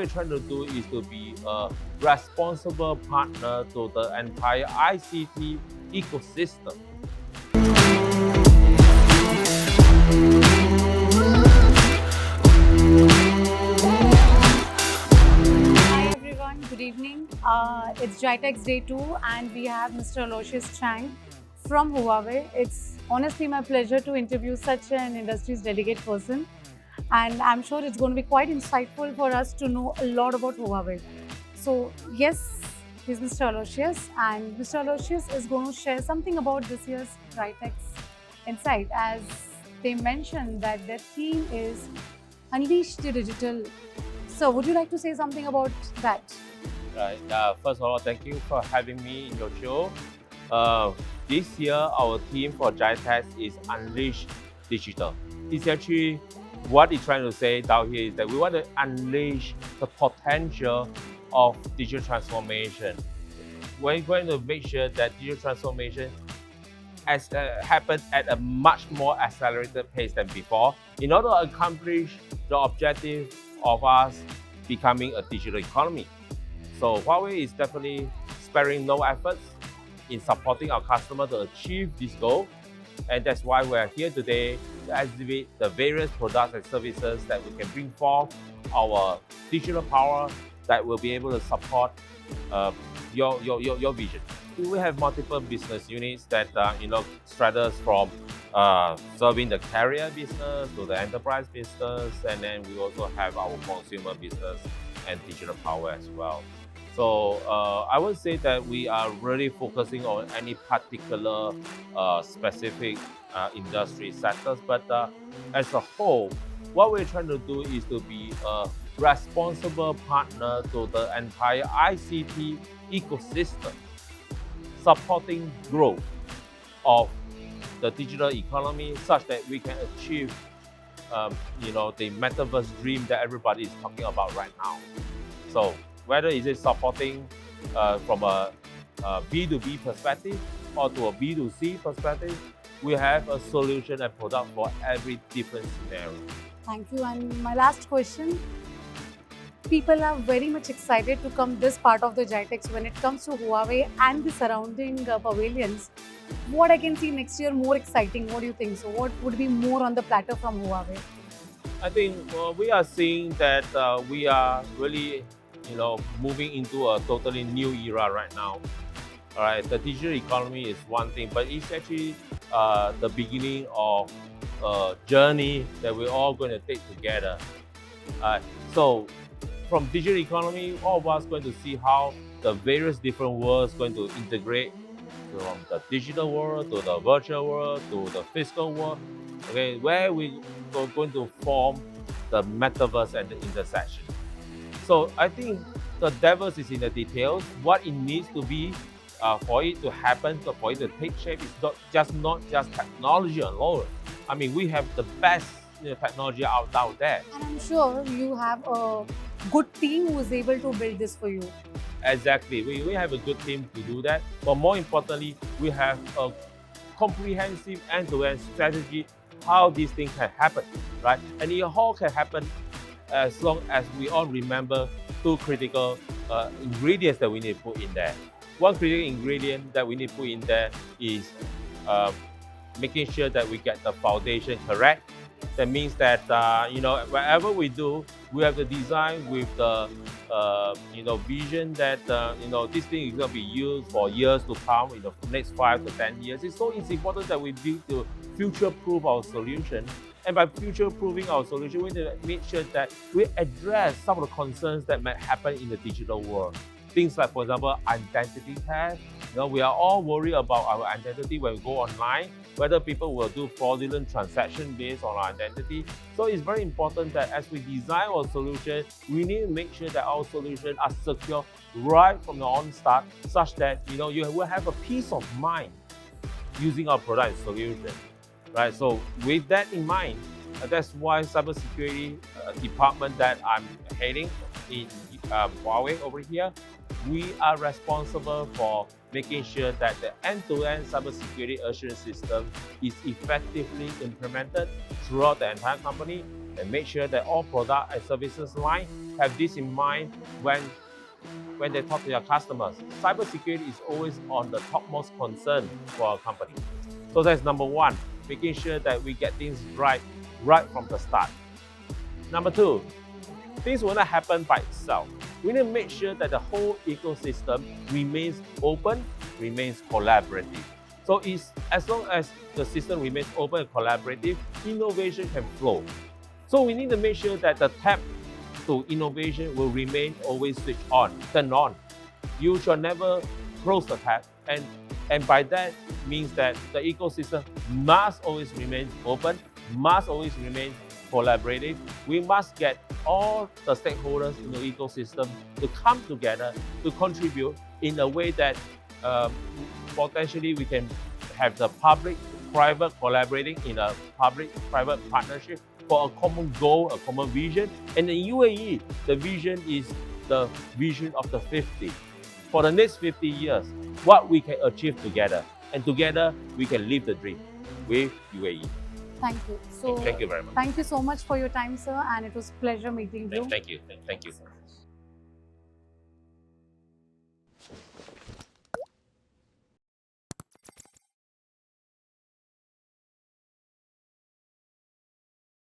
we're trying to do is to be a responsible partner to the entire ICT ecosystem. Hi everyone, good evening. It's GITEX Day 2 and we have Mr. Aloysius Cheang from Huawei. It's honestly my pleasure to interview such an industry's delegate person, and I'm sure it's going to be quite insightful for us to know a lot about Huawei. So yes, he's Mr. Aloysius, and Mr. Aloysius is going to share something about this year's GITEX Insight, as they mentioned that their theme is Unleash the Digital. So would you like to say something about that? Right. First of all, thank you for having me in your show. This year, our theme for GITEX is Unleash Digital. It's actually what it's trying to say down here is that we want to unleash the potential of digital transformation. We're going to make sure that digital transformation happens at a much more accelerated pace than before in order to accomplish the objective of us becoming a digital economy. So Huawei is definitely sparing no efforts in supporting our customers to achieve this goal. And that's why we're here today to exhibit the various products and services that we can bring forth our digital power that will be able to support your vision. We have multiple business units that straddles from serving the carrier business to the enterprise business, and then we also have our consumer business and digital power as well. So I would say that we are really focusing on any particular specific industry sectors, but as a whole, what we're trying to do is to be a responsible partner to the entire ICT ecosystem, supporting growth of the digital economy such that we can achieve the metaverse dream that everybody is talking about right now. So whether is it supporting from a B2B perspective or to a B2C perspective, we have a solution and product for every different scenario. Thank you. And my last question, people are very much excited to come this part of the GITEX when it comes to Huawei and the surrounding pavilions. What I can see next year more exciting, what do you think? So what would be more on the platter from Huawei? I think we are seeing that we are really moving into a totally new era right now. All right, the digital economy is one thing, but it's actually the beginning of a journey that we're all going to take together. So from digital economy, all of us going to see how the various different worlds going to integrate from the digital world to the virtual world to the physical world. Okay, where we are going to form the metaverse and the intersection. So I think the devil is in the details. What it needs to be for it to happen, for it to take shape, is not just technology alone. I mean, we have the best technology out there. And I'm sure you have a good team who is able to build this for you. Exactly. We have a good team to do that. But more importantly, we have a comprehensive end-to-end strategy how these things can happen, right? And it all can happen as long as we all remember two critical ingredients that we need to put in there. One critical ingredient that we need to put in there is making sure that we get the foundation correct. That means that wherever we do, we have to design with the vision that this thing is going to be used for years to come in the next 5 to 10 years. It's important that we need to future-proof our solution. And by future-proofing our solution, we need to make sure that we address some of the concerns that might happen in the digital world. Things like, for example, identity theft. We are all worried about our identity when we go online, whether people will do fraudulent transaction based on our identity. So it's very important that as we design our solution, we need to make sure that our solutions are secure right from the onstart, such that you will have a peace of mind using our product and solution. Right. So with that in mind, that's why cybersecurity department that I'm heading in Huawei over here, we are responsible for making sure that the end-to-end cybersecurity assurance system is effectively implemented throughout the entire company, and make sure that all product and services line have this in mind when they talk to your customers. Cybersecurity is always on the topmost concern for our company. So that's number one, making sure that we get things right from the start. Number two, things will not happen by itself. We need to make sure that the whole ecosystem remains open, remains collaborative. So as long as the system remains open and collaborative, innovation can flow. So we need to make sure that the tap to innovation will remain always switched on, turned on. You shall never close the tap, and by that means that the ecosystem must always remain open, must always remain collaborative. We must get all the stakeholders in the ecosystem to come together to contribute in a way that potentially we can have the public-private collaborating in a public-private partnership for a common goal, a common vision. And in UAE, the vision is the vision of the 50. For the next 50 years, what we can achieve together. And together, we can live the dream with UAE. Thank you. So, thank you very much. Thank you so much for your time, sir, and it was a pleasure meeting you. Thank you.